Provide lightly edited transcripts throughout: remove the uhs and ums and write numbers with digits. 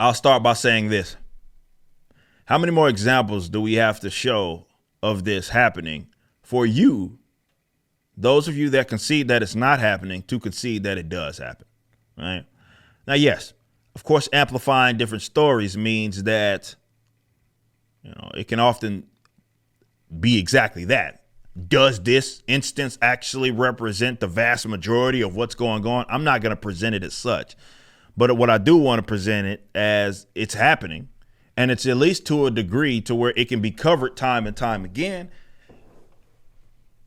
I'll start by saying this. How many more examples do we have to show of this happening for you, those of you that concede that it's not happening, to concede that it does happen, right? Now, yes, of course, amplifying different stories means that, it can often be exactly that. Does this instance actually represent the vast majority of what's going on? I'm not going to present it as such. But what I do want to present it as it's happening, and it's at least to a degree to where it can be covered time and time again,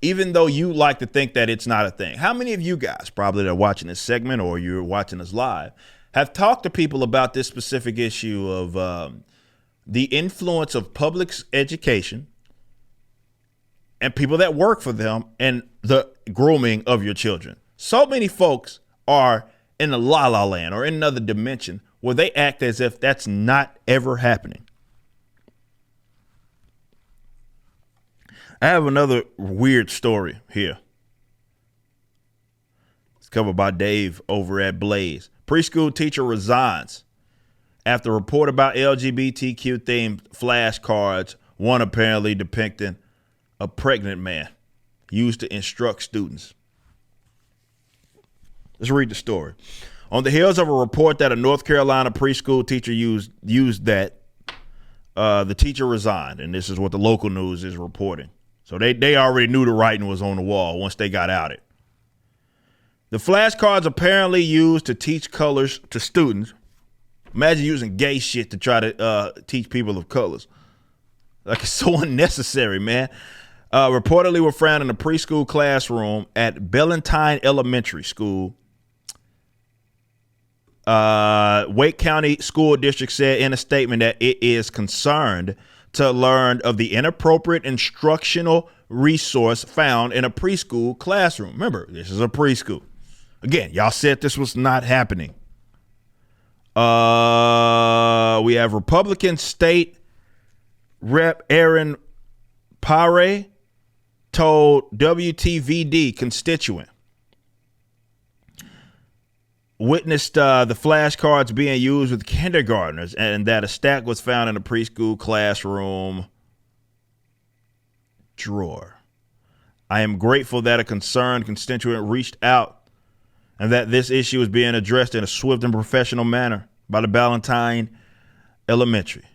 even though you like to think that it's not a thing. How many of you guys, probably that are watching this segment or you're watching us live, have talked to people about this specific issue of the influence of public education and people that work for them and the grooming of your children? So many folks are in a la-la land or in another dimension where they act as if that's not ever happening. I have another weird story here. It's covered by Dave over at Blaze. Preschool teacher resigns after a report about LGBTQ-themed flashcards, one apparently depicting a pregnant man, used to instruct students. Let's read the story. On the heels of a report that a North Carolina preschool teacher used that, the teacher resigned, and this is what the local news is reporting. So they already knew the writing was on the wall once they got outed. The flashcards apparently used to teach colors to students. Imagine using gay shit to try to teach people of colors. Like, it's so unnecessary, man. Reportedly were found in a preschool classroom at Ballentine Elementary School. Wake County School District said in a statement that it is concerned to learn of the inappropriate instructional resource found in a preschool classroom. Remember, this is a preschool. Again, y'all said this was not happening. We have Republican State Rep Aaron Pare told WTVD constituent witnessed the flashcards being used with kindergartners and that a stack was found in a preschool classroom drawer. I am grateful that a concerned constituent reached out and that this issue is being addressed in a swift and professional manner by the Ballentine Elementary.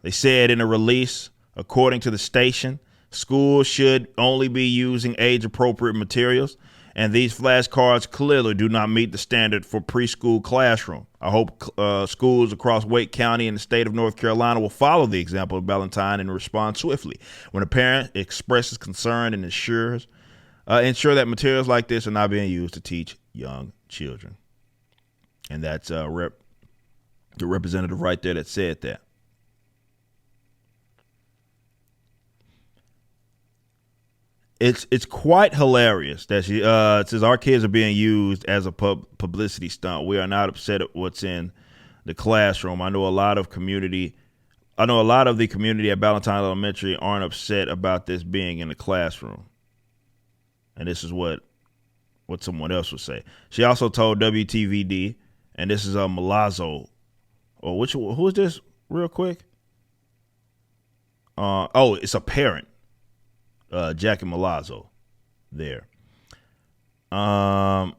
They said in a release, according to the station, schools should only be using age-appropriate materials, and these flashcards clearly do not meet the standard for preschool classroom. I hope schools across Wake County and the state of North Carolina will follow the example of Ballentine and respond swiftly when a parent expresses concern and ensure that materials like this are not being used to teach young children. And that's the representative right there that said that. It's quite hilarious that she it says our kids are being used as a publicity stunt. We are not upset at what's in the classroom. I know a lot of the community at Ballentine Elementary aren't upset about this being in the classroom. And this is what someone else would say. She also told WTVD, and this is Malazzo. Who is this real quick? It's a parent. Jackie Malazzo there. A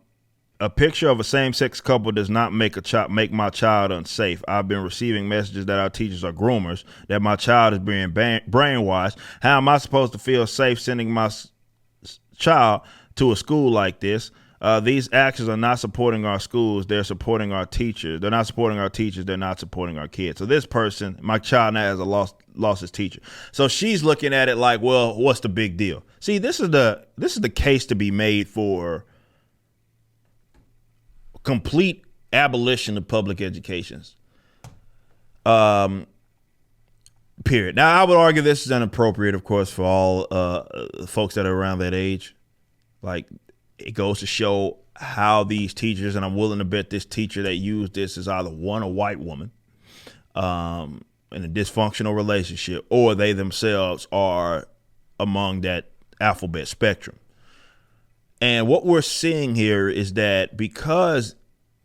picture of a same-sex couple does not make my child unsafe. I've been receiving messages that our teachers are groomers, that my child is being brainwashed. How am I supposed to feel safe sending my child to a school like this? These actions are not supporting our schools. They're supporting our teachers. They're not supporting our teachers. They're not supporting our kids. So this person, my child now has lost his teacher. So she's looking at it like, well, what's the big deal? See, this is the case to be made for complete abolition of public educations. Period. Now, I would argue this is inappropriate, of course, for all folks that are around that age. Like, it goes to show how these teachers, and I'm willing to bet this teacher that used this is either one, a white woman in a dysfunctional relationship, or they themselves are among that alphabet spectrum. And what we're seeing here is that because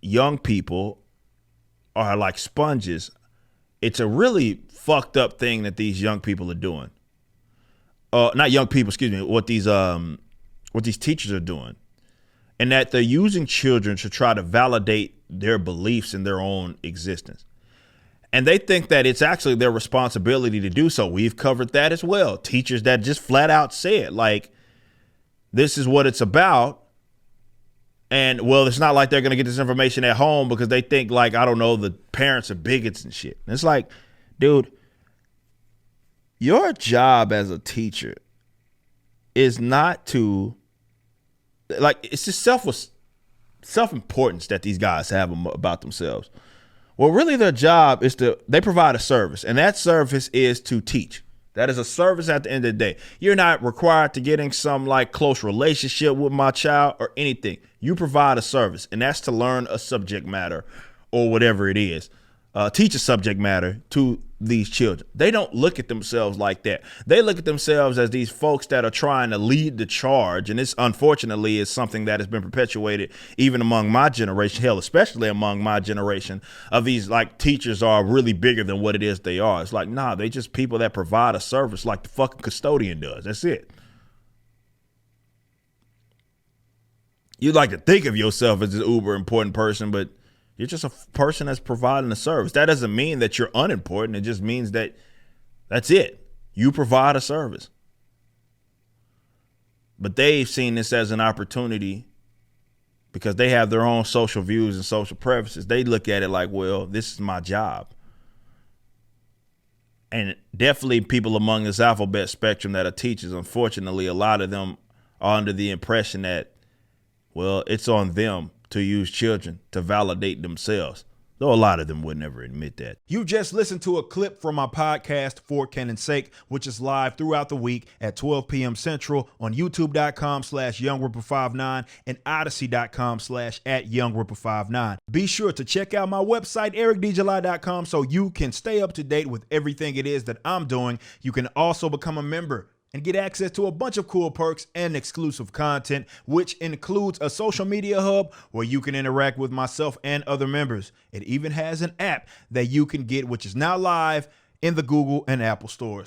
young people are like sponges. It's a really fucked up thing that these young people are doing. Not young people, excuse me. What these teachers are doing, and that they're using children to try to validate their beliefs in their own existence. And they think that it's actually their responsibility to do so. We've covered that as well. Teachers that just flat out say it, like, this is what it's about. And, well, it's not like they're going to get this information at home because they think, like, I don't know, the parents are bigots and shit. And it's like, dude, your job as a teacher is not to, like, it's just self-importance that these guys have about themselves. Well, really their job is they provide a service, and that service is to teach. That is a service at the end of the day. You're not required to get in some like close relationship with my child or anything. You provide a service, and that's to learn a subject matter or whatever it is. Teach a subject matter to these children. They don't look at themselves like that. They look at themselves as these folks that are trying to lead the charge. And this, unfortunately, is something that has been perpetuated even among my generation, hell, especially among my generation, of these like teachers are really bigger than what it is they are. It's like, nah, they just people that provide a service like the fucking custodian does. That's it. You'd like to think of yourself as an uber important person, but you're just a person that's providing a service. That doesn't mean that you're unimportant. It just means that that's it. You provide a service. But they've seen this as an opportunity because they have their own social views and social preferences. They look at it like, well, this is my job. And definitely people among this alphabet spectrum that are teachers, unfortunately, a lot of them are under the impression that, well, it's on them to use children to validate themselves, though a lot of them would never admit that. You just listened to a clip from my podcast, For Canon's Sake, which is live throughout the week at 12 p.m. Central on youtube.com/YoungRipper59 and odyssey.com/@YoungRipper59. Be sure to check out my website, ericdjuly.com, so you can stay up to date with everything it is that I'm doing. You can also become a member and get access to a bunch of cool perks and exclusive content, which includes a social media hub where you can interact with myself and other members. It even has an app that you can get, which is now live in the Google and Apple stores.